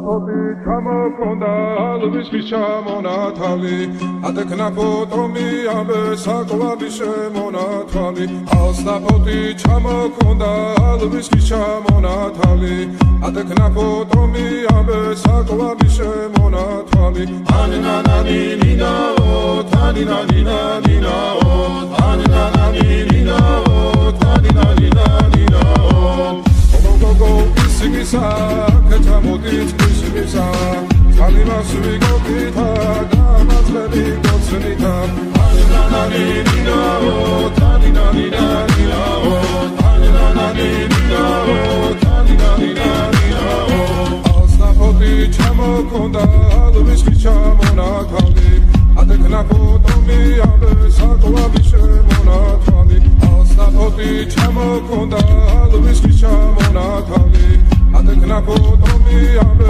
Alsnapoti ჩამოქონდა ალვისის ჩამონათალი ატექნა ფოტომი ამბე საკვალი შემონათალი Alsnapoti ჩამოქონდა ალვისის ჩამონათალი ატექნა ფოტომი ამბე საკვალი შემონათალი ანინანინინაო თანინანინანინაო ანინანინინაო თანინანინანინაო გოგო ისიგისა კეთამოდით ისიგისა ძალიმას ვიგოქითა გამაცხები გოცნითა ანინანინინაო თანინანინანინაო ანინანინინაო თანინანინანინაო Alsnapoti ჩამოქონდა ალვისის ჩამონათალი ატექნა ფოტომი ამბე საკვალი შემონათალი Alsnapoti ჩამოქონდა ალვისის ჩამონათალი ატექნა ფოტომი ამბე